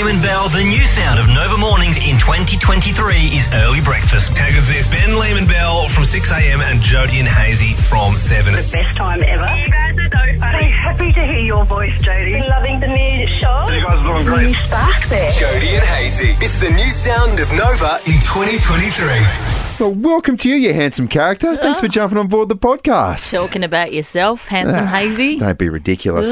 Lehman Bell, the new sound of Nova Mornings in 2023 is early breakfast. How good's this? Ben Lehman Bell from 6am and Jodie and Hayesy from 7. The best time ever. You guys are so funny. Happy to hear your voice, Jodie. Loving the new show. You guys are doing great. New spark there. Jodie and Hayesy. It's the new sound of Nova in 2023. Well, welcome to you handsome character. Thanks for jumping on board the podcast. Talking about yourself, handsome Hayesy. Don't be ridiculous.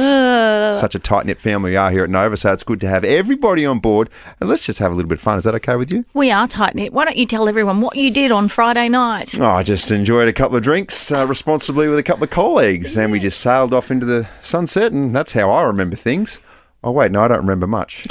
Such a tight-knit family we are here at Nova, so it's good to have everybody on board. And let's just have a little bit of fun. Is that okay with you? We are tight-knit. Why don't you tell everyone what you did on Friday night? Oh, I just enjoyed a couple of drinks responsibly with a couple of colleagues, and we just sailed off into the sunset, and that's how I remember things. Oh, wait, no, I don't remember much.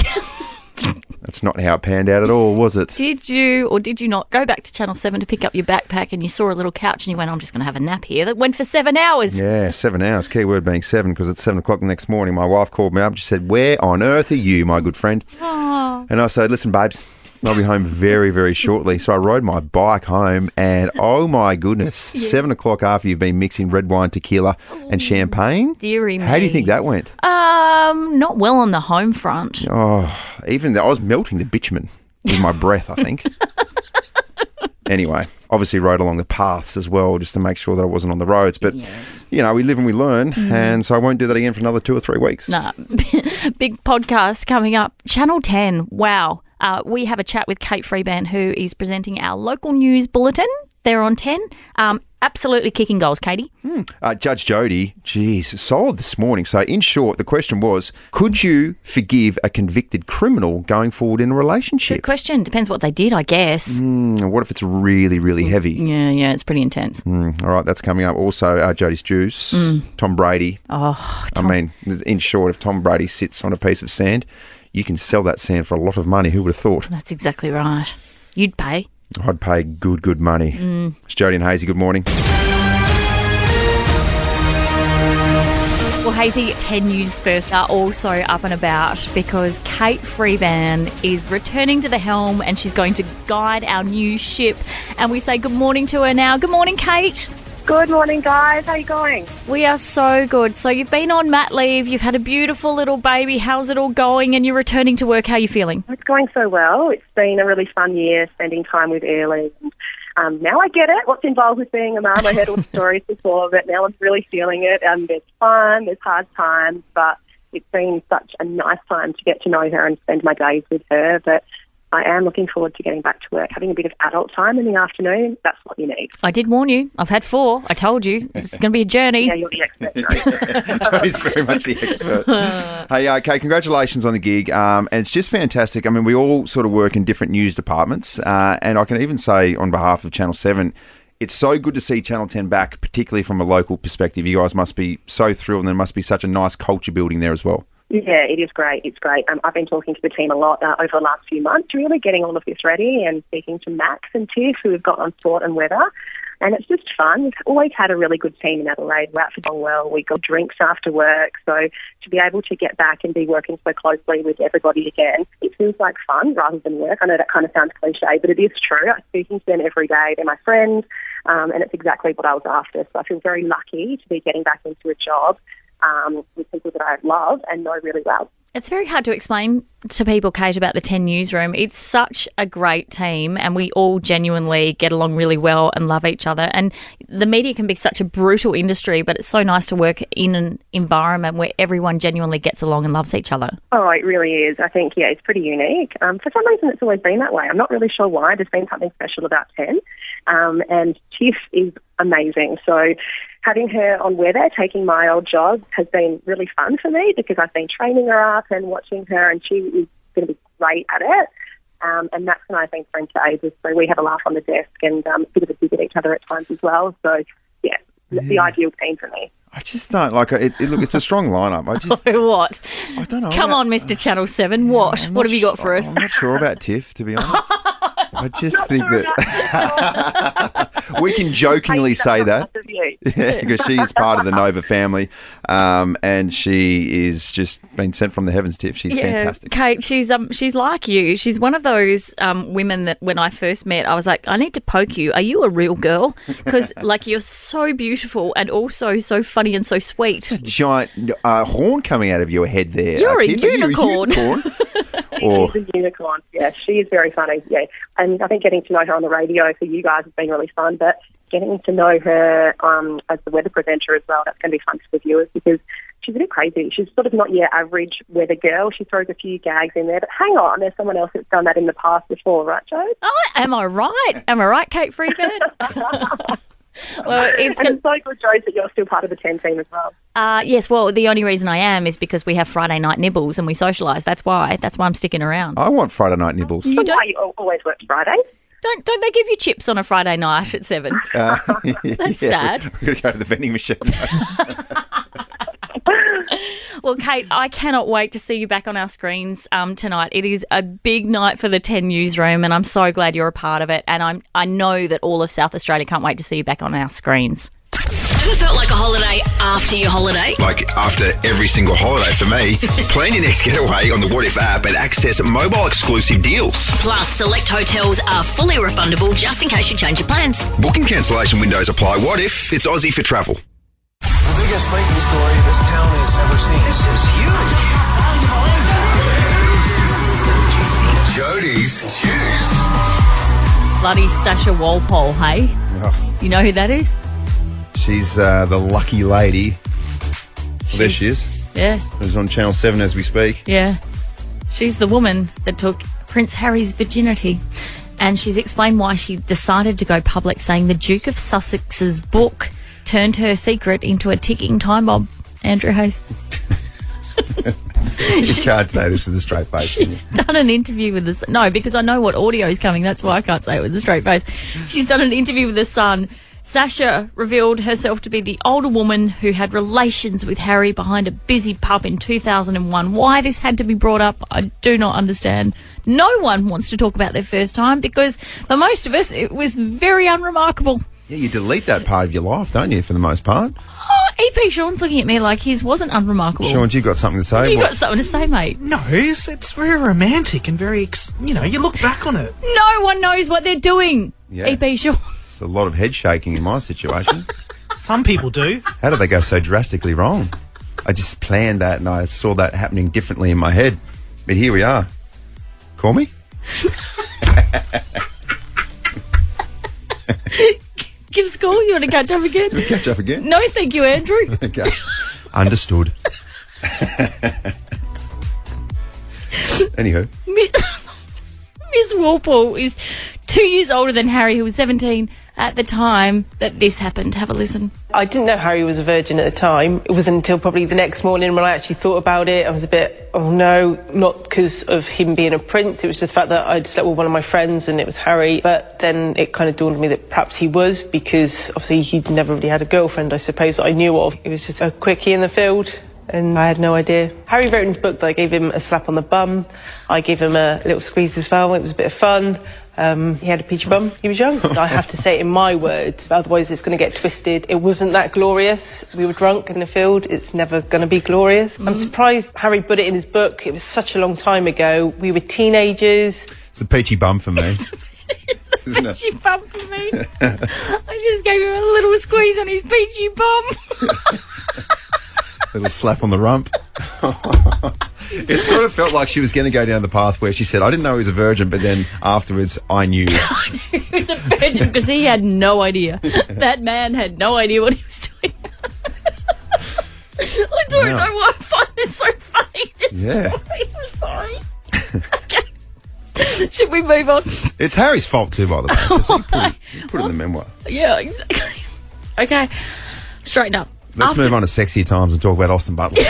That's not how it panned out at all, was it? Did you or did you not go back to Channel 7 to pick up your backpack and you saw a little couch and you went, I'm just going to have a nap here? That went for 7 hours. Yeah, 7 hours. Key word being 7, because it's 7 o'clock the next morning. My wife called me up. She said, where on earth are you, my good friend? Oh. And I said, listen, babes, I'll be home very, very shortly. So I rode my bike home and, oh my goodness, 7 o'clock after you've been mixing red wine, tequila and champagne. Deary me. How do you think that went? Not well on the home front. Oh, even I was melting the bitumen with my breath, I think. Anyway, obviously rode along the paths as well just to make sure that I wasn't on the roads. But, you know, we live and we learn. And so I won't do that again for another 2 or 3 weeks. Nah, big podcast coming up. Channel 10, wow. We have a chat with Kate Freebairn, who is presenting our local news bulletin. They're on 10. Absolutely kicking goals, Katie. Judge Jodie, geez, solid this morning. So in short, the question was, could you forgive a convicted criminal going forward in a relationship? Good question. Depends what they did, I guess. What if it's really, really heavy? Yeah, it's pretty intense. All right, that's coming up. Also, Jodies Juice, Tom Brady. Oh, I mean, in short, if Tom Brady sits on a piece of sand, you can sell that sand for a lot of money. Who would have thought? That's exactly right. You'd pay. I'd pay good money. It's Jodie and Hayesy. Good morning. Well, Hayesy, 10 News First are also up and about because Kate Freebairn is returning to the helm and she's going to guide our new ship. And we say good morning to her now. Good morning, Kate. Good morning, guys. How are you going? We are so good. So you've been on mat leave, you've had a beautiful little baby. How's it all going? And you're returning to work. How are you feeling? It's going so well. It's been a really fun year spending time with Early. Now I get it, what's involved with being a mum. I heard all the stories before, but now I'm really feeling it. There's fun, there's hard times, but it's been such a nice time to get to know her and spend my days with her. But I am looking forward to getting back to work, having a bit of adult time in the afternoon. That's what you need. I did warn you. I've had 4. I told you. It's going to be a journey. Yeah, you're the expert. Jodie's very much the expert. Hey, Kate, congratulations on the gig. And it's just fantastic. I mean, we all sort of work in different news departments. And I can even say on behalf of Channel 7, it's so good to see Channel 10 back, particularly from a local perspective. You guys must be so thrilled and there must be such a nice culture building there as well. Yeah, it is great. It's great. I've been talking to the team a lot over the last few months, really getting all of this ready and speaking to Max and Tiff, who we've got on sport and weather. And it's just fun. We've always had a really good team in Adelaide. We're out for Dongwell. We got drinks after work. So to be able to get back and be working so closely with everybody again, it feels like fun rather than work. I know that kind of sounds cliche, but it is true. I'm speaking to them every day. They're my friends, and it's exactly what I was after. So I feel very lucky to be getting back into a job with people that I love and know really well. It's very hard to explain to people, Kate, about the 10 Newsroom. It's such a great team and we all genuinely get along really well and love each other. And the media can be such a brutal industry, but it's so nice to work in an environment where everyone genuinely gets along and loves each other. Oh, it really is. I think, it's pretty unique. For some reason, it's always been that way. I'm not really sure why. There's been something special about 10. And Tiff is amazing. So having her on weather, taking my old job, has been really fun for me because I've been training her up and watching her, and she is going to be great at it. And Max and I have been friends for ages, so we have a laugh on the desk and a bit of a dig at each other at times as well. So, the ideal team for me. I just don't like it. Look, it's a strong lineup. What? I don't know. Come on, Mr. Channel 7. What have you got for us? I'm not sure about Tiff, to be honest. I just think that we can jokingly say that because she is part of the Nova family, and she is just been sent from the heavens. Tiff, she's fantastic. Kate, she's like you. She's one of those women that when I first met, I was like, I need to poke you. Are you a real girl? Because like you're so beautiful and also so funny and so sweet. Giant horn coming out of your head there. You're a Tiff. unicorn. Are you a unicorn? Or She's a unicorn. Yeah, she is very funny. Yeah, and I think getting to know her on the radio for you guys has been really fun. But getting to know her as the weather presenter as well, that's going to be fun for the viewers because she's a bit crazy. She's sort of not your average weather girl. She throws a few gags in there. But hang on, there's someone else that's done that in the past before, right, Jo? Oh, am I right? Am I right, Kate Freebairn? Well, it's so good, Jo, that you're still part of the 10 team as well. Yes, well, the only reason I am is because we have Friday night nibbles and we socialise. That's why I'm sticking around. I want Friday night nibbles. You don't. Why you always work Fridays? Don't they give you chips on a Friday night at 7? That's sad. We're going to go to the vending machine. Well, Kate, I cannot wait to see you back on our screens tonight. It is a big night for the 10 newsroom, and I'm so glad you're a part of it. And I know that all of South Australia can't wait to see you back on our screens. Ever felt like a holiday after your holiday? Like after every single holiday for me. Plan your next getaway on the What If app and access mobile exclusive deals. Plus, select hotels are fully refundable just in case you change your plans. Booking cancellation windows apply. What if it's Aussie for travel? The biggest breaking story this town has ever seen. This is huge. Jodies Juice. Bloody Sasha Walpole, hey? Oh, You know who that is? she's the lucky lady. Well, there she is. Yeah, Who's on Channel 7 as we speak. yeah. She's the woman that took Prince Harry's virginity. And she's explained why she decided to go public, saying the Duke of Sussex's book turned her secret into a ticking time bomb. Andrew Hayes. You can't say this with a straight face. She's done an interview with the... No, because I know what audio is coming. That's why I can't say it with a straight face. She's done an interview with The Sun. Sasha revealed herself to be the older woman who had relations with Harry behind a busy pub in 2001. Why this had to be brought up, I do not understand. No one wants to talk about their first time because for most of us, it was very unremarkable. Yeah, you delete that part of your life, don't you, for the most part? Oh, EP Sean's looking at me like his wasn't unremarkable. Sean, you got something to say? You got something to say, mate? No, it's very romantic and very, you look back on it. No one knows what they're doing. Yeah. EP Sean. It's a lot of head shaking in my situation. Some people do. How did they go so drastically wrong? I just planned that and I saw that happening differently in my head. But here we are. Call me? Give us a call. You want to catch up again? Can we catch up again? No, thank you, Andrew. Okay. Understood. Anywho. Miss Walpole is 2 years older than Harry, who was 17 at the time that this happened. Have a listen. I didn't know Harry was a virgin at the time. It wasn't until probably the next morning when I actually thought about it. I was a bit, oh no, not because of him being a prince. It was just the fact that I'd slept with one of my friends and it was Harry. But then it kind of dawned on me that perhaps he was, because obviously he'd never really had a girlfriend, I suppose, that I knew of. It was just a quickie in the field. And I had no idea. Harry wrote in his book that I gave him a slap on the bum. I gave him a little squeeze as well. It was a bit of fun. He had a peachy bum. He was young. I have to say it in my words, otherwise it's going to get twisted. It wasn't that glorious. We were drunk in the field. It's never going to be glorious. I'm surprised Harry put it in his book. It was such a long time ago. We were teenagers. It's a peachy bum for me. It's a peachy bum for me. I just gave him a little squeeze on his peachy bum. Little slap on the rump. It sort of felt like she was going to go down the path where she said, I didn't know he was a virgin, but then afterwards I knew. I knew he was a virgin because he had no idea. That man had no idea what he was doing. I don't know why I find this so funny. This story. I'm sorry. Okay. Should we move on? It's Harry's fault too, by the way. He put it in the memoir. Yeah, exactly. Okay, straighten up. Let's move on to sexier times and talk about Austin Butler.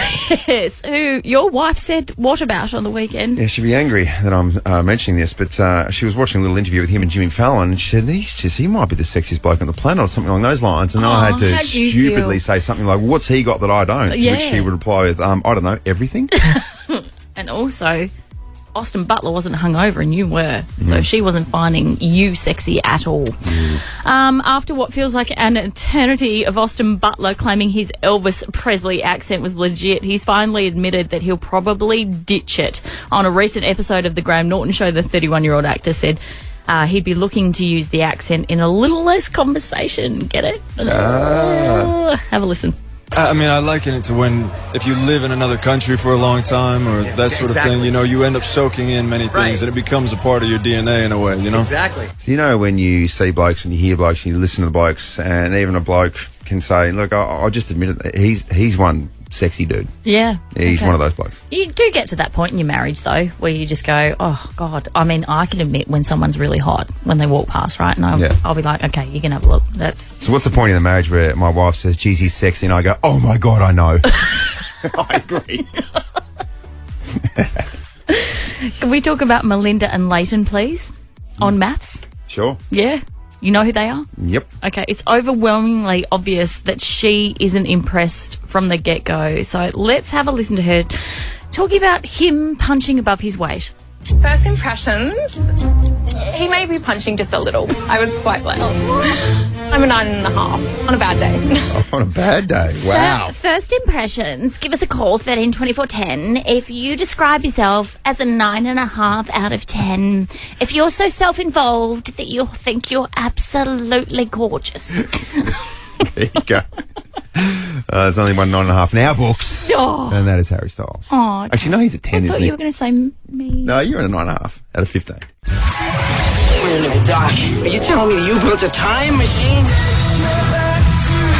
Yes, who your wife said what about on the weekend? Yeah, she'd be angry that I'm mentioning this, but she was watching a little interview with him and Jimmy Fallon, and she said, he might be the sexiest bloke on the planet or something along those lines. And I had to stupidly say something like, what's he got that I don't? Yeah. Which she would reply with, I don't know, everything. And also, Austin Butler wasn't hungover and you were, so she wasn't finding you sexy at all. After what feels like an eternity of Austin Butler claiming his Elvis Presley accent was legit, he's finally admitted that he'll probably ditch it. On a recent episode of The Graham Norton Show, the 31-year-old actor said he'd be looking to use the accent in a little less conversation. Get it? Have a listen. I mean, I liken it to if you live in another country for a long time or that sort of thing, you end up soaking in many things and it becomes a part of your DNA in a way, Exactly. So, when you see blokes and you hear blokes and you listen to the blokes, and even a bloke can say, look, I'll just admit it, he's one sexy dude. Yeah. He's one of those blokes. You do get to that point in your marriage, though, where you just go, oh, God. I mean, I can admit when someone's really hot when they walk past, right? And I'll be like, okay, you can have a look. So what's the point in the marriage where my wife says, geez, he's sexy, and I go, oh, my God, I know. I agree. Can we talk about Melinda and Leighton, please, on Mafs? Sure. Yeah. You know who they are? Yep. Okay, it's overwhelmingly obvious that she isn't impressed from the get-go. So let's have a listen to her talking about him punching above his weight. First impressions, he may be punching just a little. I would swipe left. I'm a 9.5 on a bad day. On a bad day? Wow. First impressions, give us a call, 13 24 10. If you describe yourself as a 9.5 out of 10, if you're so self-involved that you think you're absolutely gorgeous. There you go. There's only one 9.5 in our books, and that is Harry Styles. Oh, actually, no, he's a 10, I isn't thought he? you were going to say me. No, you're a 9.5 out of 15. Wait a minute, Doc. Are you telling me you built a time machine?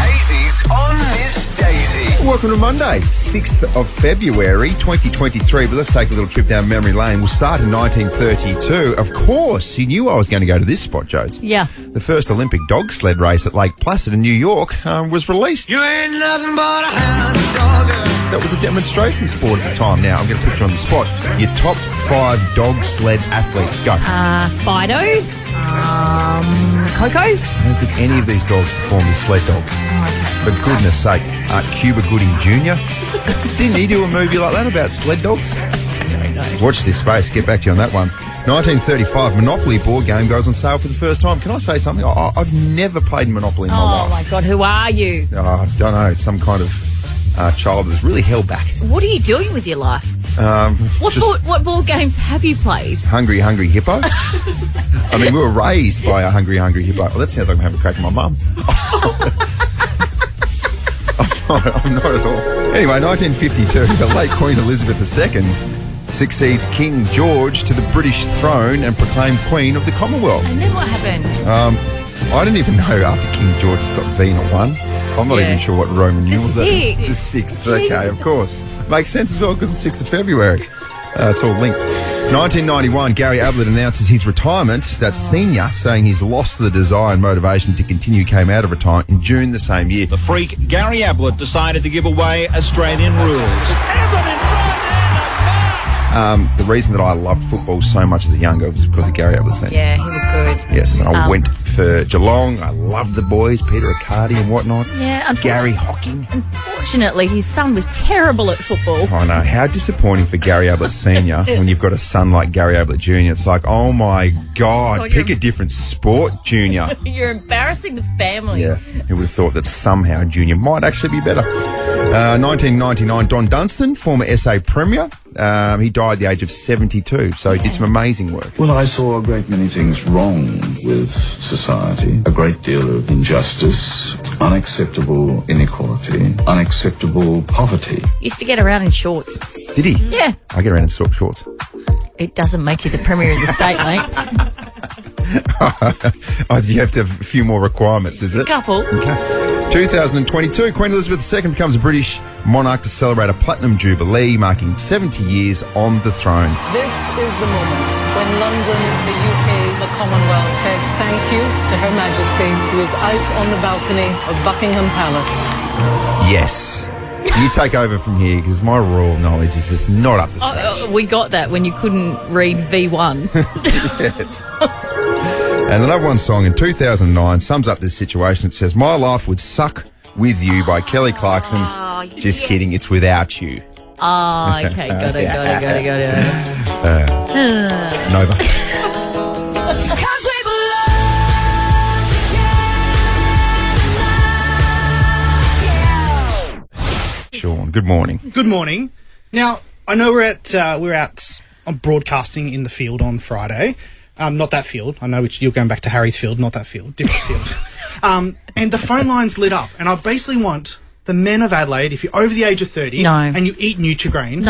Hazy's on Miss Daisy. Welcome to Monday, 6th of February 2023. But let's take a little trip down memory lane. We'll start in 1932. Of course, you knew I was going to go to this spot, Jodes. Yeah. The first Olympic dog sled race at Lake Placid in New York was released. You ain't nothing but a hound dog. That was a demonstration sport at the time. Now, I'm going to put you on the spot. Your top 5 dog sled athletes. Go. Fido. Coco. I don't think any of these dogs perform as sled dogs. For goodness sake. Cuba Gooding Jr. Didn't he do a movie like that about sled dogs? Watch this space. Get back to you on that one. 1935, Monopoly board game goes on sale for the first time. Can I say something? I've never played Monopoly in my life. Oh, my God. Who are you? I don't know. It's some kind of child that was really held back. What are you doing with your life? What board games have you played? Hungry Hippo. I mean, we were raised by a Hungry Hippo. Well, that sounds like I'm having a crack at my mum. I'm not at all. Anyway, 1952, the late Queen Elizabeth II succeeds King George to the British throne and proclaimed Queen of the Commonwealth. And then what happened? I didn't even know after King George has got V, not 1. I'm not even sure what Roman numerals are. The 6th. Okay, of course. Makes sense as well because it's 6th of February. It's all linked. 1991, Gary Ablett announces his retirement. That's senior, saying he's lost the desire and motivation to continue, came out of retirement in June the same year. The freak Gary Ablett decided to give away Australian rules. The reason that I loved football so much as a younger was because of Gary Ablett senior. Yeah, he was good. Yes, and I went for Geelong. I loved the boys, Peter Riccardi and whatnot. Yeah, Gary Hocking. Unfortunately, his son was terrible at football. I know. How disappointing for Gary Ablett Senior when you've got a son like Gary Ablett Jr. It's like, oh my God, pick a different sport, Junior. You're embarrassing the family. Yeah, who would have thought that somehow Junior might actually be better. 1999, Don Dunstan, former SA Premier. He died at the age of 72, so he did some amazing work. Well, I saw a great many things wrong with society. A great deal of injustice, unacceptable inequality, unacceptable poverty. Used to get around in shorts. Did he? Yeah. I get around in shorts. It doesn't make you the Premier of the state, mate. You have to have a few more requirements, is it? A couple. Okay. 2022, Queen Elizabeth II becomes a British monarch to celebrate a platinum jubilee, marking 70 years on the throne. This is the moment when London, the UK, the Commonwealth says thank you to Her Majesty, who is out on the balcony of Buckingham Palace. Yes. You take over from here because my royal knowledge is just not up to scratch. We got that when you couldn't read V1. Yes. And another one song in 2009 sums up this situation. It says, "My Life Would Suck With You" by Kelly Clarkson. Just kidding, it's without you. Oh, okay, got it. Nova. Sean, good morning. Good morning. Now, I know we're out on broadcasting in the field on Friday. Not that field. I know you're going back to Harry's field, not that field. Different field. And the phone line's lit up. And I basically want the men of Adelaide, if you're over the age of 30 and you eat Nutri-Grain,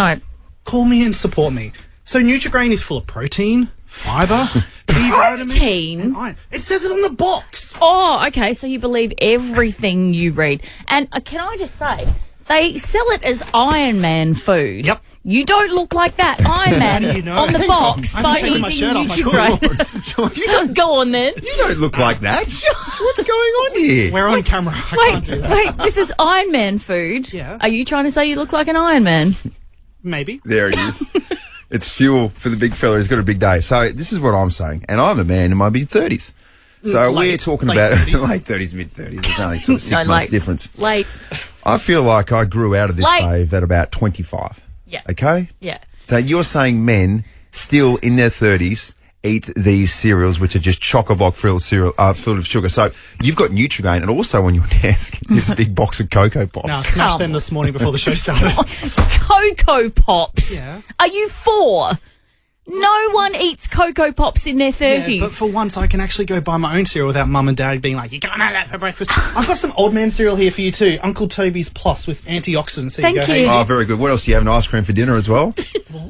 call me and support me. So Nutri-Grain is full of protein, fibre, B vitamins, and iron. It says it on the box. Oh, okay. So you believe everything you read. And can I just say, they sell it as Iron Man food. Yep. You don't look like that Iron Man on the box by eating Nutri-Grain. Go on then. You don't look like that. What's going on here? We're on camera. I can't do that. Wait, this is Iron Man food. Yeah. Are you trying to say you look like an Iron Man? Maybe. There it is. It's fuel for the big fella who's got a big day. So this is what I'm saying. And I'm a man in my mid-30s. So we're talking about late 30s, mid-30s. There's only sort of 6 months difference. Late. I feel like I grew out of this wave at about 25. Yeah. Okay? Yeah. So you're saying men still in their 30s eat these cereals, which are just chock-a-block filled of sugar. So you've got Nutri-Grain, and also on your desk there's a big box of Cocoa Pops. No, I smashed them this morning before the show started. Cocoa Pops? Yeah. Are you 4? No one eats Cocoa Pops in their 30s. Yeah, but for once, I can actually go buy my own cereal without mum and dad being like, you can't have that for breakfast. I've got some old man cereal here for you too. Uncle Toby's Plus with antioxidants. There Thank you go. you. Oh, very good. What else do you have? An ice cream for dinner as well?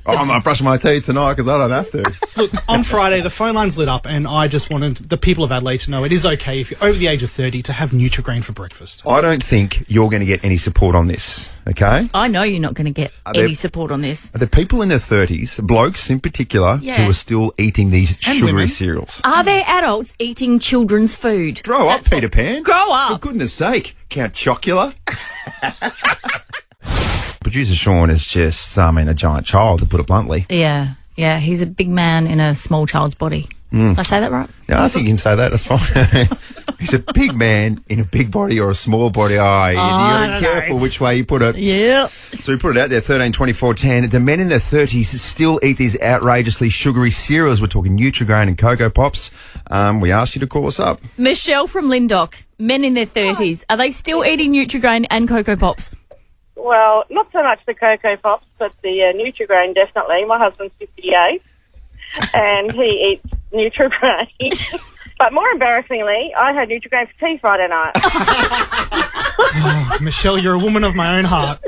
I'm not brushing my teeth tonight because I don't have to. Look, on Friday, the phone line's lit up, and I just wanted the people of Adelaide to know it is okay if you're over the age of 30 to have Nutri-Grain for breakfast. I don't think you're going to get any support on this, okay? I know you're not going to get any support on this. Are there people in their 30s, blokes in particular, who are still eating these sugary cereals? Are there adults eating children's food? Grow up, Peter Pan. Grow up. For goodness sake, Count Chocula. Producer Sean is just, a giant child, to put it bluntly. Yeah, he's a big man in a small child's body. Did I say that right? Yeah, I think you can say that. That's fine. He's a big man in a big body or a small body. You're careful which way you put it. Yeah. So we put it out there, 13, 24, 10. The men in their 30s still eat these outrageously sugary cereals. We're talking Nutri-Grain and Cocoa Pops. We asked you to call us up. Michelle from Lyndoch, men in their 30s. Are they still eating Nutri-Grain and Cocoa Pops? Well, not so much the Cocoa Pops, but the Nutri-Grain definitely. My husband's 58 and he eats Nutri-Grain. But more embarrassingly, I had Nutri-Grain for tea Friday night. Oh, Michelle, you're a woman of my own heart.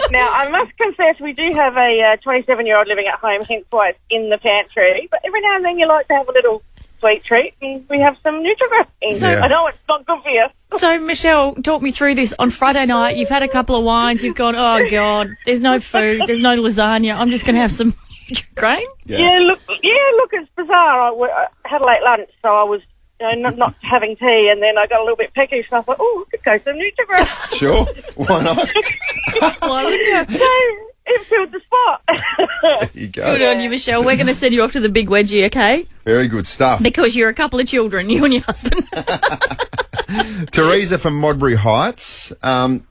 Now, I must confess, we do have a 27-year-old living at home, hence why it's in the pantry. But every now and then you like to have a little sweet treat, and we have some Nutri-Grain. So, I know it's not good for you. So, Michelle, talk me through this. On Friday night, you've had a couple of wines, you've gone, oh, God, there's no food, there's no lasagna, I'm just going to have some Nutri-Grain? Yeah, look, it's bizarre. I had a late lunch, so I was not having tea, and then I got a little bit peckish, and I thought, I could go some Nutri-Grain. Sure, why not? Why wouldn't you? So, it filled the spot. There you go. Good on you, Michelle. We're going to send you off to the big wedgie, okay? Very good stuff. Because you're a couple of children, you and your husband. Teresa from Modbury Heights,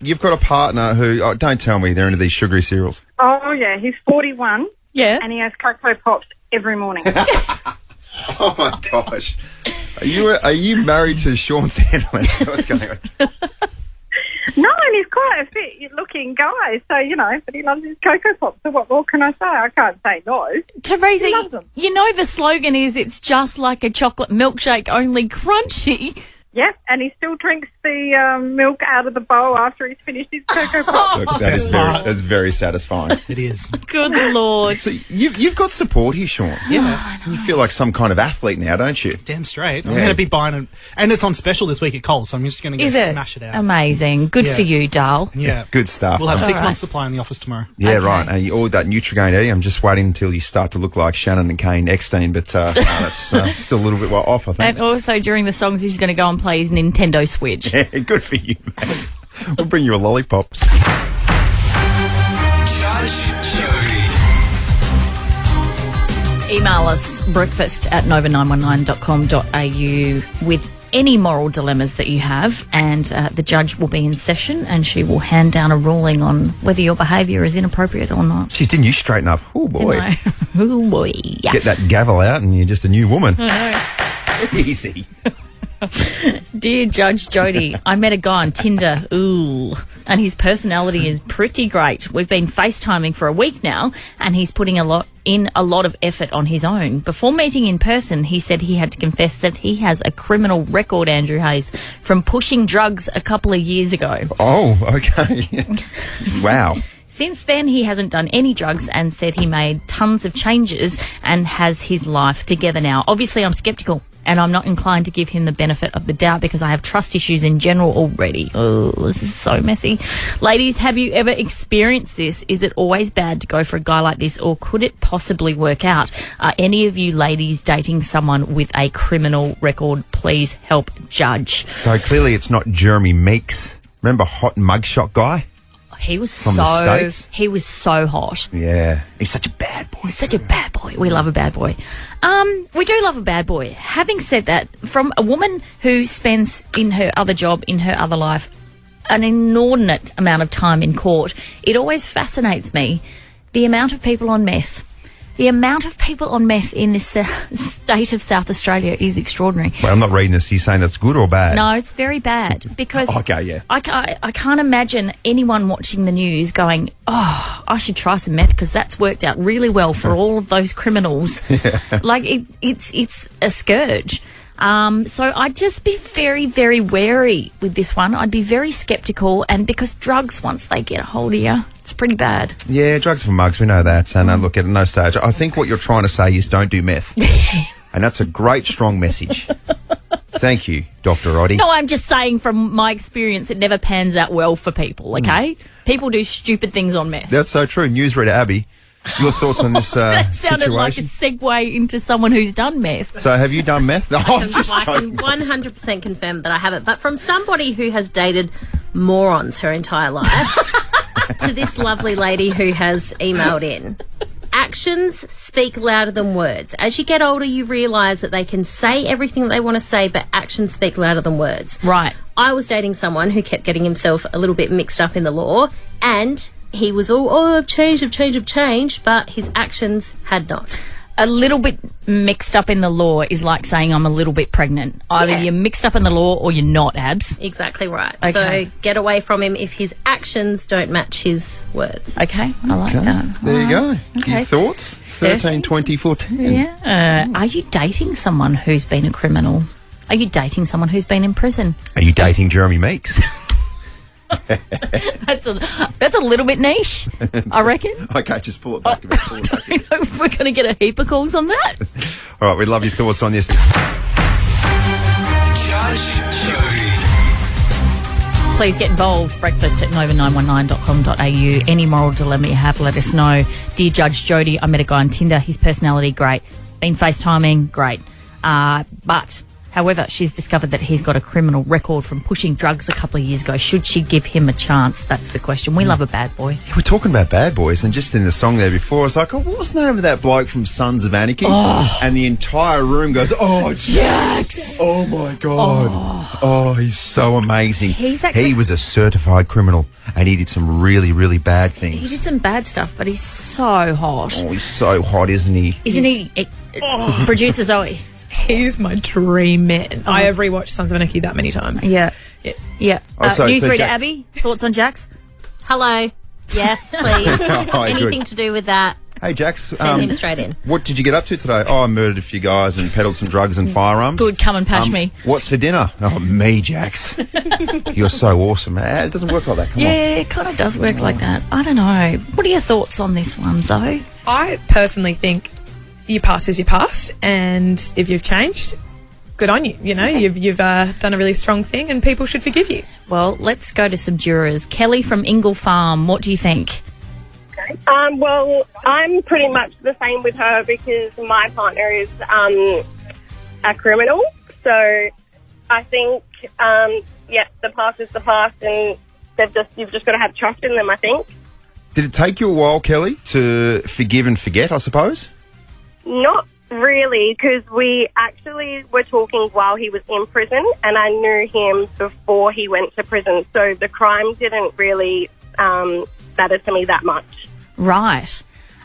you've got a partner who, don't tell me they're into these sugary cereals. Oh, yeah, he's 41. Yeah. And he has Cocoa Pops every morning. Oh, my gosh. Are you married to Sean Sandlin? What's going on? No, and he's quite a fit-looking guy, so, but he loves his Cocoa Pops, so what more can I say? I can't say no. Teresa, He loves them. you know the slogan is it's just like a chocolate milkshake, only crunchy. Yes, and he still drinks the milk out of the bowl after he's finished his Cocoa Pops. Look, that's very satisfying. It is. Good Lord. So you've got support here, Sean. Yeah. You feel like some kind of athlete now, don't you? Damn straight. I'm Yeah. going to be buying it. And it's on special this week at Coles, so I'm just going to Is it? smash it out. Amazing. Good Yeah. for you, Darl. Yeah. Good stuff. We'll have 6 All months right. supply in the office tomorrow. Yeah, Okay. right. And all that Nutri-Grain, Eddie, I'm just waiting until you start to look like Shannon and Kane Eckstein, but that's still a little bit off, I think. And also during the songs, he's going to go and play his Nintendo Switch. Yeah, good for you, mate. We'll bring you a lollipops. Judge Jody. Email us breakfast@nova919.com.au with any moral dilemmas that you have, and the judge will be in session and she will hand down a ruling on whether your behaviour is inappropriate or not. Jeez, didn't you straighten up? Oh, boy. Oh, boy. Get that gavel out and you're just a new woman. Easy. Dear Judge Jodie, I met a guy on Tinder, and his personality is pretty great. We've been FaceTiming for a week now, and he's putting a lot of effort on his own. Before meeting in person, he said he had to confess that he has a criminal record, Andrew Hayes, from pushing drugs a couple of years ago. Oh, okay. Wow. Since then, he hasn't done any drugs and said he made tons of changes and has his life together now. Obviously, I'm sceptical and I'm not inclined to give him the benefit of the doubt because I have trust issues in general already. Oh, this is so messy. Ladies, have you ever experienced this? Is it always bad to go for a guy like this, or could it possibly work out? Are any of you ladies dating someone with a criminal record? Please help Judge. So clearly it's not Jeremy Meeks. Remember hot mugshot guy? He was From the States? He was so hot. Yeah. He's such a bad boy. He's such a bad boy. We love a bad boy. We do love a bad boy. Having said that, from a woman who spends in her other job, in her other life, an inordinate amount of time in court, it always fascinates me the amount of people on meth. The amount of people on meth in this state of South Australia is extraordinary. Well, I'm not reading this. Are you saying that's good or bad? No, it's very bad because okay, yeah. I can't imagine anyone watching the news going, oh, I should try some meth because that's worked out really well for all of those criminals. Yeah. Like, it's a scourge. So I'd just be very, very wary with this one. I'd be very sceptical, and because drugs, once they get a hold of you, it's pretty bad. Yeah, drugs for mugs, we know that. And look, at no stage, I think what you're trying to say is don't do meth. And that's a great, strong message. Thank you, Dr. Roddy. No, I'm just saying from my experience, it never pans out well for people, okay? People do stupid things on meth. That's so true. Newsreader Abby, your thoughts on this that sounded situation? like a segue into someone who's done meth. So have you done meth? No, I'm just I can 100% confirm that I haven't. But from somebody who has dated morons her entire life to this lovely lady who has emailed in, actions speak louder than words. As you get older, you realise that they can say everything that they want to say, but actions speak louder than words. Right. I was dating someone who kept getting himself a little bit mixed up in the law, and he was all, I've changed, but his actions had not. A little bit mixed up in the law is like saying I'm a little bit pregnant. Either you're mixed up in the law or you're not, Abs. Exactly right. Okay. So get away from him if his actions don't match his words. Okay, I like that. There you go. Okay. Your thoughts? 13, 20, 14. Yeah. Are you dating someone who's been a criminal? Are you dating someone who's been in prison? Are you dating Jeremy Meeks? That's a little bit niche, I reckon. Okay, just pull it back a bit. I don't know if we're going to get a heap of calls on that. All right, we'd love your thoughts on this. Judge Jodie. Please get involved. Breakfast at nova919.com.au. Any moral dilemma you have, let us know. Dear Judge Jodie, I met a guy on Tinder. His personality, great. Been FaceTiming, great. But... however, she's discovered that he's got a criminal record from pushing drugs a couple of years ago. Should she give him a chance? That's the question. We love a bad boy. Yeah, we're talking about bad boys, and just in the song there before, I was like, oh, what was the name of that bloke from Sons of Anarchy? Oh. And the entire room goes, oh, Jax! Oh, my God. Oh, he's so amazing. He was a certified criminal, and he did some really, really bad things. He did some bad stuff, but he's so hot. Oh, he's so hot, isn't he? Isn't he? Producer Zoe. He's my dream man. I have rewatched Sons of Anarchy that many times. Yeah. So Newsreader Jack- Abby, thoughts on Jax? Hello. Yes, please. Oh, Anything good. to do with that, Hey, Jax. send him straight in. What did you get up to today? Oh, I murdered a few guys and peddled some drugs and firearms. Good, come and pash me. What's for dinner? Oh, me, Jax. You're so awesome. It doesn't work like that. Come on. Yeah, it kind of does work like that. I don't know. What are your thoughts on this one, Zoe? I personally think your past is your past, and if you've changed, good on you. You know, you've done a really strong thing, and people should forgive you. Well, let's go to some jurors. Kelly from Ingle Farm, what do you think? Well, I'm pretty much the same with her because my partner is a criminal. So I think, the past is the past, and you've just got to have trust in them, I think. Did it take you a while, Kelly, to forgive and forget, I suppose? Not really, because we actually were talking while he was in prison, and I knew him before he went to prison. So the crime didn't really matter to me that much. Right.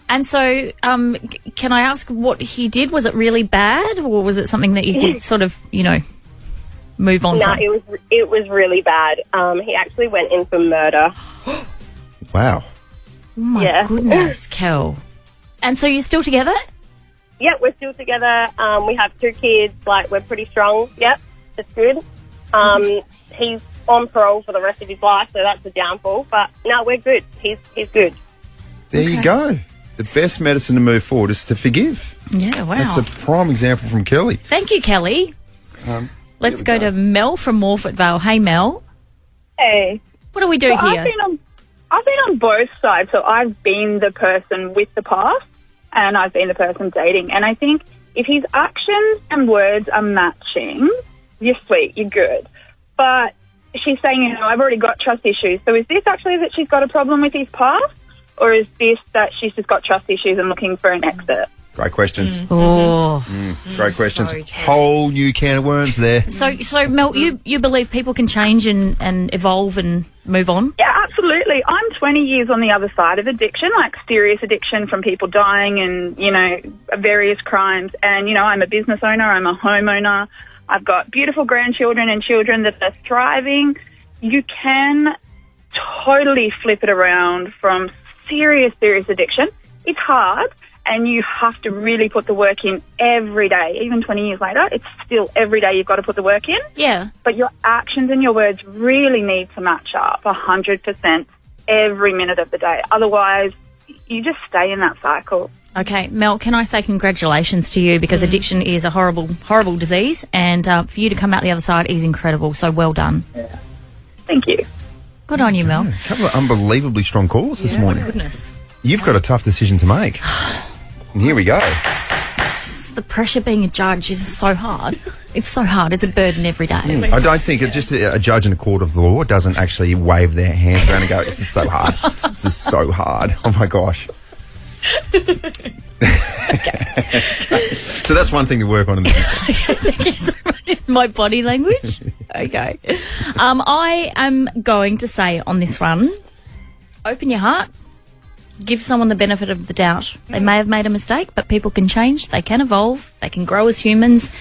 And so can I ask what he did? Was it really bad, or was it something that you could sort of, move on from? No, it was really bad. He actually went in for murder. Wow. Oh my goodness, Kel. And so you're still together? Yep, we're still together. We have 2 kids. Like, we're pretty strong. Yep, it's good. He's on parole for the rest of his life, so that's a downfall. But no, we're good. He's good. There you go. The best medicine to move forward is to forgive. Yeah, wow. That's a prime example from Kelly. Thank you, Kelly. Let's go to Mel from Morford Vale. Hey, Mel. Hey. What do we do here? I've been on both sides. So I've been the person with the past and I've been the person dating. And I think if his actions and words are matching, you're sweet, you're good. But she's saying, I've already got trust issues. So is this actually that she's got a problem with his past? Or is this that she's just got trust issues and looking for an exit? Great questions. Oh. Great questions. Whole new can of worms there. So Mel, you believe people can change and evolve and move on? Yeah, absolutely. I'm 20 years on the other side of addiction, like serious addiction from people dying and, various crimes. And, I'm a business owner. I'm a homeowner. I've got beautiful grandchildren and children that are thriving. You can totally flip it around from serious addiction. It's hard. And you have to really put the work in every day. Even 20 years later, it's still every day you've got to put the work in. Yeah. But your actions and your words really need to match up 100% every minute of the day. Otherwise, you just stay in that cycle. Okay, Mel, can I say congratulations to you because addiction is a horrible, horrible disease and for you to come out the other side is incredible. So well done. Yeah. Thank you. Good on you, Mel. A couple of unbelievably strong calls this morning. Oh, goodness. You've got a tough decision to make. And here we go. Just the pressure being a judge is so hard. It's so hard. It's a burden every day. I don't think just a judge in a court of law doesn't actually wave their hands around and go, this is so hard. This is so hard. Oh, my gosh. So that's one thing to work on in the future. Thank you so much. It's my body language. Okay. I am going to say on this one, open your heart. Give someone the benefit of the doubt. They may have made a mistake, but people can change. They can evolve. They can grow as humans.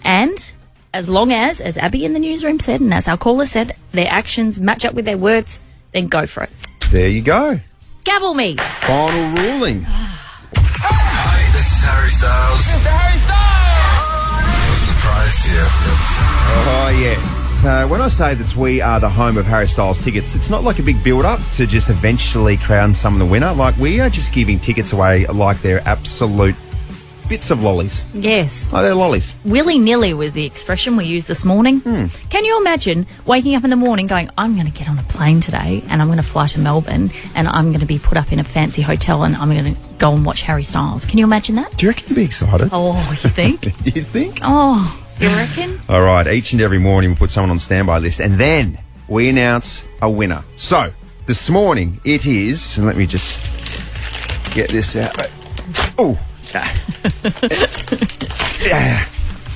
And as long as Abby in the newsroom said, and as our caller said, their actions match up with their words, then go for it. There you go. Gavel me. Final ruling. Hi, this is Harry Styles. Mr. Harry Styles! Surprise to you. Oh, yes. When I say that we are the home of Harry Styles tickets, it's not like a big build-up to just eventually crown someone the winner. Like, we are just giving tickets away like they're absolute bits of lollies. Yes. Oh, they're lollies. Willy-nilly was the expression we used this morning. Can you imagine waking up in the morning going, I'm going to get on a plane today and I'm going to fly to Melbourne and I'm going to be put up in a fancy hotel and I'm going to go and watch Harry Styles. Can you imagine that? Do you reckon you'd be excited? Oh, you think? You think? Oh, you reckon? All right, each and every morning we put someone on standby list and then we announce a winner. So, this morning it is, and let me just get this out. Oh,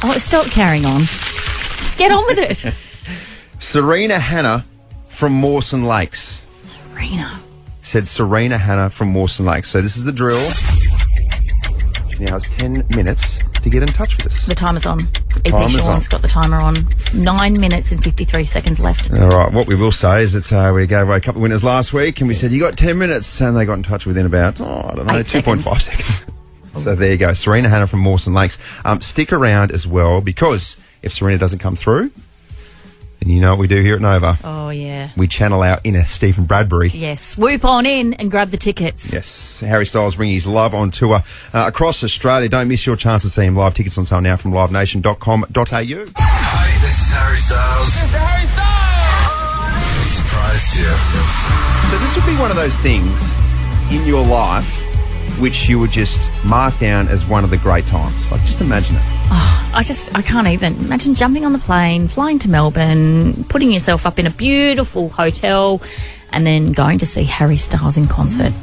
Oh, stop carrying on. Get on with it. Serena Hannah from Mawson Lakes. Serena. Said Serena Hannah from Mawson Lakes. So this is the drill. She now has 10 minutes to get in touch with us. The timer's on. timer's Sean's on. got the timer on. 9 minutes and 53 seconds left. All right, what we will say is that we gave away a couple of winners last week and we said, you got 10 minutes, and they got in touch within about, 2.5 seconds. So there you go, Serena Hannah from Mawson Lakes. Stick around as well, because if Serena doesn't come through, then you know what we do here at Nova. Oh, yeah. We channel our inner Stephen Bradbury. Yes, swoop on in and grab the tickets. Yes, Harry Styles bringing his love on tour across Australia. Don't miss your chance to see him live. Tickets on sale now from livenation.com.au. Hi, this is Harry Styles. Mr. Harry Styles! Surprise to you. So this would be one of those things in your life which you would just mark down as one of the great times. Like, just imagine it. Oh, I can't even. Imagine jumping on the plane, flying to Melbourne, putting yourself up in a beautiful hotel, and then going to see Harry Styles in concert.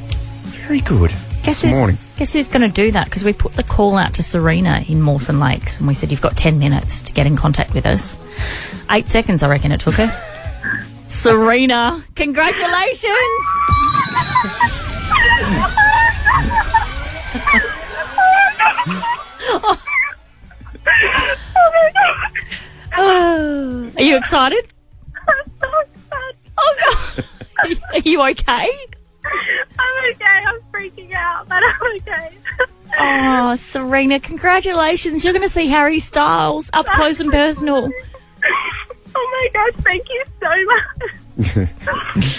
Very good. This morning. Guess who's going to do that? Because we put the call out to Serena in Mawson Lakes, and we said, you've got 10 minutes to get in contact with us. 8 seconds, I reckon it took her. Serena, congratulations! you excited? I'm so excited. Oh, God. Are you okay? I'm okay. I'm freaking out, but I'm okay. Oh, Serena, congratulations. You're going to see Harry Styles up close and personal. Oh, my gosh. Thank you so much.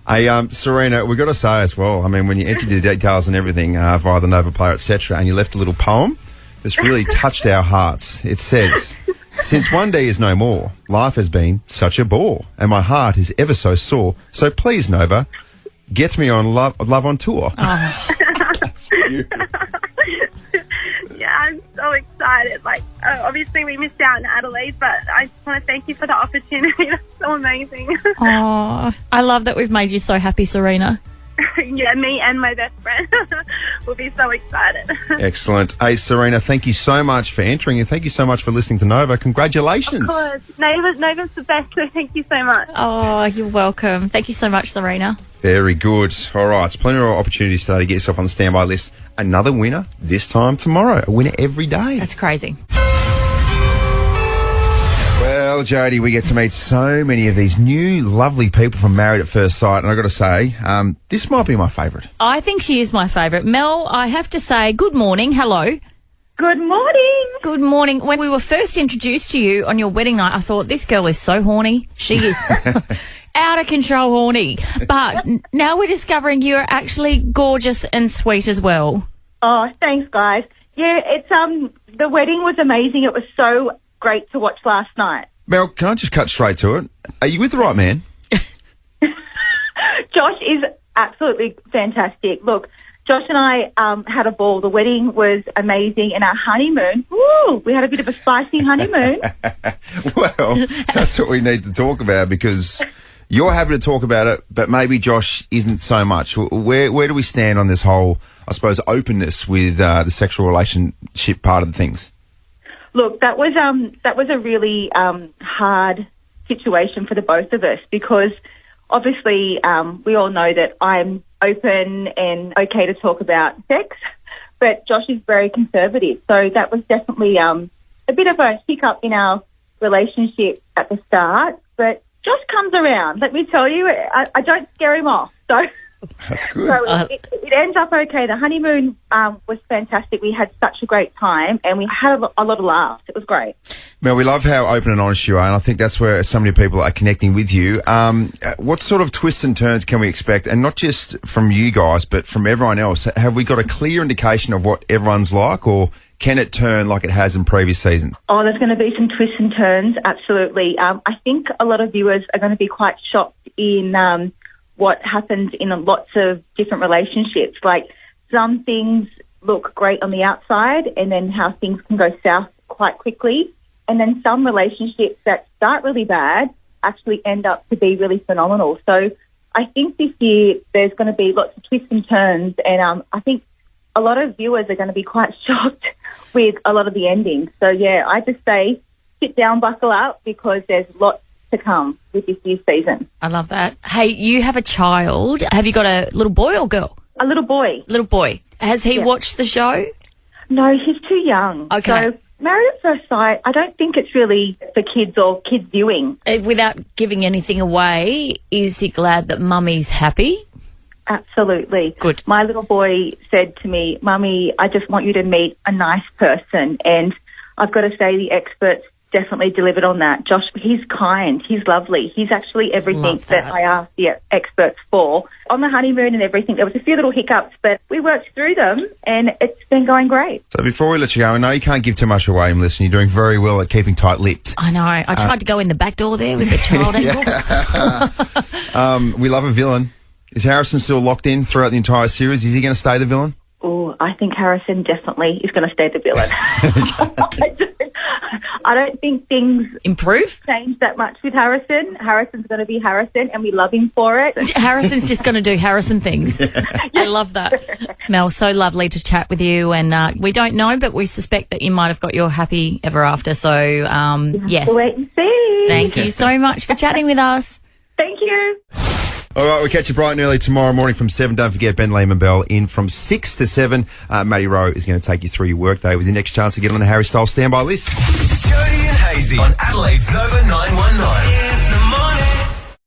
Hey, Serena, we've got to say as well, I mean, when you entered your details and everything via the Nova Player, etc., and you left a little poem that's really touched our hearts. It says, since one day is no more, life has been such a bore, and my heart is ever so sore. So please, Nova, get me on Love on Tour. Oh. That's beautiful. Yeah, I'm so excited. Like, obviously we missed out in Adelaide, but I just want to thank you for the opportunity. That's so amazing. Oh, I love that we've made you so happy, Serena. Yeah, me and my best friend will be so excited. Excellent. Hey, Serena, thank you so much for entering and thank you so much for listening to Nova. Congratulations. Of course. Nova's the best, so thank you so much. Oh, you're welcome. Thank you so much, Serena. Very good. All right, it's plenty of opportunities today to get yourself on the standby list. Another winner this time tomorrow. A winner every day. That's crazy. Well, Jodie, we get to meet so many of these new lovely people from Married at First Sight, and I've got to say, this might be my favourite. I think she is my favourite. Mel, I have to say, good morning. Hello. Good morning. Good morning. When we were first introduced to you on your wedding night, I thought, this girl is so horny. She is out of control horny. But now we're discovering you're actually gorgeous and sweet as well. Oh, thanks, guys. Yeah, it's the wedding was amazing. It was so great to watch last night. Mel, can I just cut straight to it? Are you with the right man? Josh is absolutely fantastic. Look, Josh and I had a ball. The wedding was amazing, and our honeymoon, woo, we had a bit of a spicy honeymoon. Well, that's what we need to talk about because you're happy to talk about it, but maybe Josh isn't so much. Where do we stand on this whole, I suppose, openness with the sexual relationship part of the things? Look, that was a really hard situation for the both of us because obviously we all know that I'm open and okay to talk about sex, but Josh is very conservative. So that was definitely a bit of a hiccup in our relationship at the start. But Josh comes around. Let me tell you, I don't scare him off. So that's good. So it ends up okay. The honeymoon was fantastic. We had such a great time and we had a lot of laughs. It was great. Mel, we love how open and honest you are, and I think that's where so many people are connecting with you. What sort of twists and turns can we expect, and not just from you guys, but from everyone else? Have we got a clear indication of what everyone's like, or can it turn like it has in previous seasons? Oh, there's going to be some twists and turns, absolutely. I think a lot of viewers are going to be quite shocked in what happens in lots of different relationships. Like some things look great on the outside and then how things can go south quite quickly. And then some relationships that start really bad actually end up to be really phenomenal. So I think this year there's going to be lots of twists and turns, and I think a lot of viewers are going to be quite shocked with a lot of the endings. So, yeah, I just say sit down, buckle up, because there's lots to come with this year's season. I love that. Hey, you have a child. Have you got a little boy or girl? A little boy. Little boy. Has he watched the show? No, he's too young. Okay. So Married at First Sight, I don't think it's really for kids or kids viewing. Without giving anything away, is he glad that Mummy's happy? Absolutely. Good. My little boy said to me, Mummy, I just want you to meet a nice person. And I've got to say the experts definitely delivered on that. Josh, he's kind, he's lovely. He's actually everything that I asked the experts for. On the honeymoon and everything, there was a few little hiccups, but we worked through them and it's been going great. So before we let you go, I know you can't give too much away, listen, you're doing very well at keeping tight-lipped. I know. I tried to go in the back door there with the child ankle. We love a villain. Is Harrison still locked in throughout the entire series? Is he going to stay the villain? Oh, I think Harrison definitely is going to stay the villain. I don't think things change that much with Harrison. Harrison's going to be Harrison, and we love him for it. Harrison's just going to do Harrison things. I love that. Mel, so lovely to chat with you, and we don't know, but we suspect that you might have got your happy ever after. So, yes. We'll wait and see. Thank you so much for chatting with us. Thank you. All right, we'll catch you bright and early tomorrow morning from 7. Don't forget Ben Lehman Bell in from 6 to 7. Matty Rowe is going to take you through your workday with your next chance to get on the Harry Styles standby list. Jodie and Hayesy. Daysy on Adelaide's Nova 919.